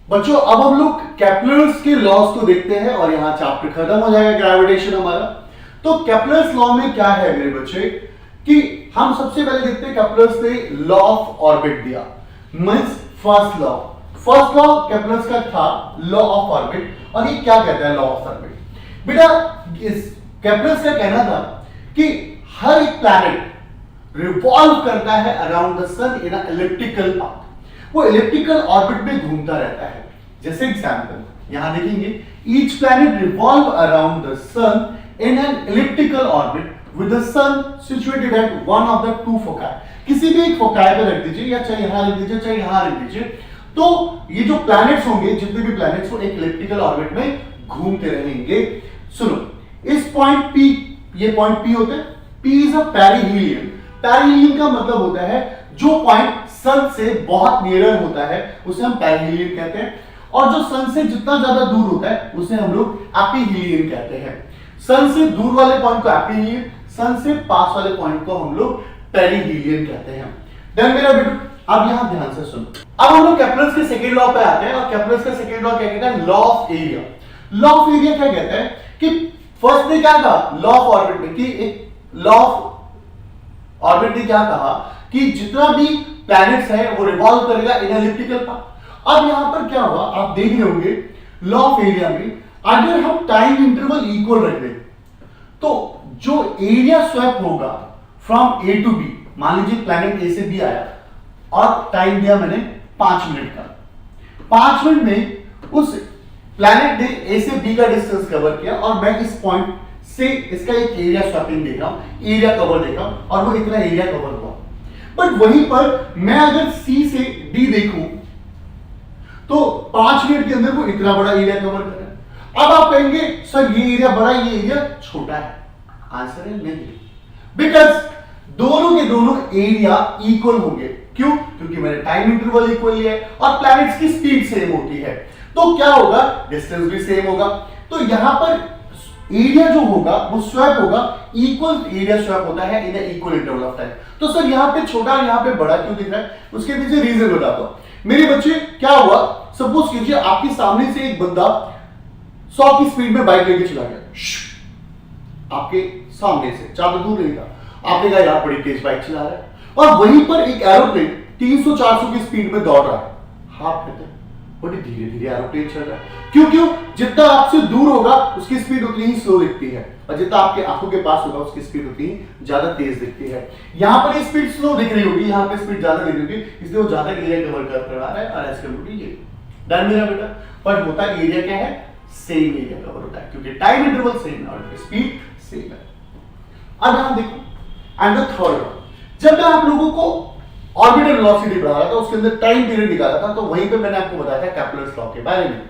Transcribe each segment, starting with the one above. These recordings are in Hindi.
बच्चों अब हम लोग केप्लर्स के लॉज को देखते हैं और यहां चैप्टर खत्म हो जाएगा ग्रेविटेशन हमारा। तो केप्लर्स लॉ में क्या है मेरे बच्चे कि हम सबसे पहले देखते हैं केप्लर्स ने लॉ ऑफ ऑर्बिट दिया, मींस फर्स्ट लॉ केप्लर्स का था लॉ ऑफ ऑर्बिट। और ये क्या कहता है लॉ ऑफ ऑर्बिट? बेटा इस केप्लर्स का कहना था कि हर एक प्लैनेट रिवॉल्व करता है around the sun in a elliptical path, वो इलिप्टिकल ऑर्बिट में घूमता रहता है। जैसे एग्जांपल यहां देखेंगे, each planet revolve around the sun in an elliptical orbit with the sun situated at one of the two foci. किसी भी एक फोकाई पे रख दीजिए, या चाहे यहां रख दीजिए चाहे यहां रख दीजिए, तो ये जो प्लैनेट्स होंगे, जितने भी प्लैनेट्स वो एक इलिप्टिकल ऑर्बिट में घूमते रहेंगे। सुनो, इस पॉइंट P, ये पॉइंट P होता है, P is a perihelion. Perihelion का मतलब होता है जो पॉइंट सन से बहुत नियर होता है उसे हम पेरिहीलियन कहते हैं, और जो सन से जितना ज्यादा दूर होता है उसे हम लोग एपीहीलियन कहते हैं। सन से दूर वाले पॉइंट को एपीहीलियन, सन से पास वाले पॉइंट को हम लोग पेरिहीलियन कहते हैं। देन मेरा बेटू अब यहां ध्यान से सुनो, अब हम लोग केप्लर्स के सेकंड लॉ पे आते हैं, और केप्लर्स का सेकंड लॉ क्या कहता है? Law of area. Law of area क्या कहता है कि फर्स्ट ने क्या कहा लॉ ऑफ ऑर्बिट में, कि एक लॉ ऑफ ऑर्बिट ने क्या कहा कि जितना भी प्लैनेट्स है वो रिवॉल्व करेगा इन एलिप्टिकल पाथ। अब यहां पर क्या हुआ आप देख रहे होंगे, लॉ ऑफ एरिया में अगर हम टाइम इंटरवल इक्वल रख दें तो जो एरिया स्वैप होगा फ्रॉम ए टू बी, मान लीजिए प्लैनेट ए से बी आया और टाइम दिया मैंने 5 मिनट का, 5 मिनट में उस प्लैनेट ने ए से बी का डिस्टेंस कवर किया और मैं इस पॉइंट से इसका एक एरिया स्वैपिंग देख रहा हूं, एरिया कवर देख रहा हूं, और वो इतना एरिया कवर हुआ। बट वहीं पर मैं अगर C से D देखूं तो 5 मिनट के अंदर वो इतना बड़ा एरिया कवर कर रहा है। अब आप कहेंगे सर ये एरिया बड़ा ये एरिया छोटा है। आंसर है नहीं, बिकॉज दोनों के दोनों एरिया इक्वल होंगे। क्यों? क्योंकि मैंने टाइम इंटरवल इक्वल लिया है और प्लैनेट्स की स्पीड सेम होती है, तो क्या होगा डिस्टेंस भी सेम होगा। तो यहां पर एरिया जो होगा वो स्वैप होगा, इक्वल एरिया स्वैप होता है in equal interval of time. तो सर यहां पे छोटा यहां पे बड़ा क्यों दिख रहा है? उसके पीछे रीजन बताता हूं। मेरे बच्चे क्या हुआ, सपोज कीजिए आपके सामने से एक बंदा 100 की स्पीड में बाइक लेके चला गया, आपके सामने से, ज्यादा दूर नहीं था, आपने कहा यार बड़ी तेज बाइक चला रहा है, और वहीं पर एक एरोप्लेन 300-400 की स्पीड में दौड़ रहा है। हाथ कहते हैं बड़ी धीरे धीरे एरोप्लेन चल रहा है। क्यों? जितना आपसे दूर होगा उसकी स्पीड उतनी ही स्लो दिखती है, और जितना आपके आंखों के पास होगा उसकी स्पीड उतनी ही ज्यादा तेज दिखती है। यहां पर ये स्पीड स्लो दिख रही होगी, यहां पे स्पीड ज्यादा दिख रही होगी, इसलिए वो ज्यादा एरिया कवर कर रहा है, और ऐसे कम्प्यूटर ये डन मेरा बेटा। पर होता एरिया क्या है? सेम एरिया कवर होता है, क्योंकि टाइम इंटरवल सेम है और स्पीड सेम है। अब यहां देखो, एंड द थर्ड, जब मैं आप लोगों को ऑर्बिटल वेलोसिटी पढ़ा रहा था उसके अंदर टाइम पीरियड निकाला था, तो वहीं पे मैंने आपको बताया था केप्लर्स लॉ के बारे में।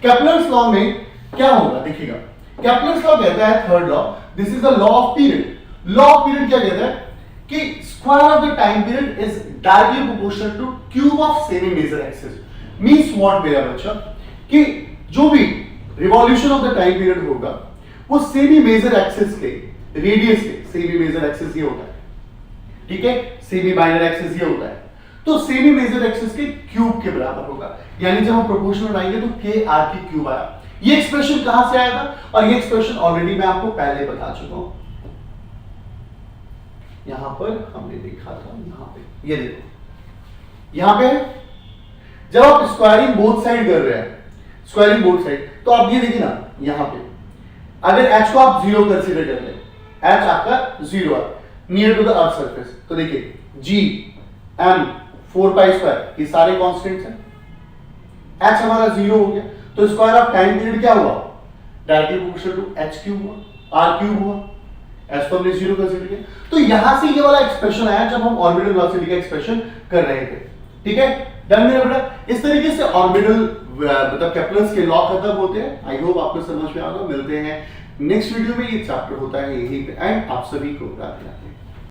केप्लर्स लॉ में क्या होगा देखिएगा, केप्लर्स लॉ कहता है third law, this is the law of period. Law of period क्या कहता है कि square of the time period is directly proportional to cube of semi major axis. Means what मेरा बच्चा, कि जो भी revolution of the time period होगा वो सेमी मेजर एक्सिस के रेडियस के, सेमी मेजर एक्सिस ये होता है, ठीक है, सेमी माइनर एक्सिस ये होता है, तो सेमी मेजर एक्सिस के क्यूब के बराबर होगा। यानी जब हम प्रोपोर्शनल बनाएंगे तो k r की क्यूब आया। ये एक्सप्रेशन कहां से आया था? और ये एक्सप्रेशन ऑलरेडी मैं आपको पहले बता चुका हूं, यहां पर हमने देखा था, यहां पे ये देखो, यहां पे जब आप स्क्वायरिंग बोथ साइड कर रहे हैं, स्क्वायरिंग बोथ साइड, तो आप ये देखिए ना, यहां पे अगर h को आप 0 कंसीडर कर ले, h आपका 0 है near to the earth surface, तो देखिए g m 4 पाई स्क्वायर ये सारे कांस्टेंट्स हैं, h हमारा 0 हो गया, तो स्क्वायर ऑफ टाइम पीरियड क्या हुआ? Directly proportional to h cube हुआ, r क्यूब हुआ, h को हमने 0 कंसीडर किया। तो यहां से ये वाला एक्सप्रेशन आया जब हम ऑर्बिटल वेलोसिटी का एक्सप्रेशन कर रहे थे, ठीक है, डन मेरा बेटा। इस तरीके से ऑर्बिटल मतलब केप्लर्स के लॉ खत्म होते हैं। आई होप आपको समझ में आ गया। मिलते हैं नेक्स्ट वीडियो में, ये चैप्टर होता है यही पे, एंड आप सभी को राधे राधे।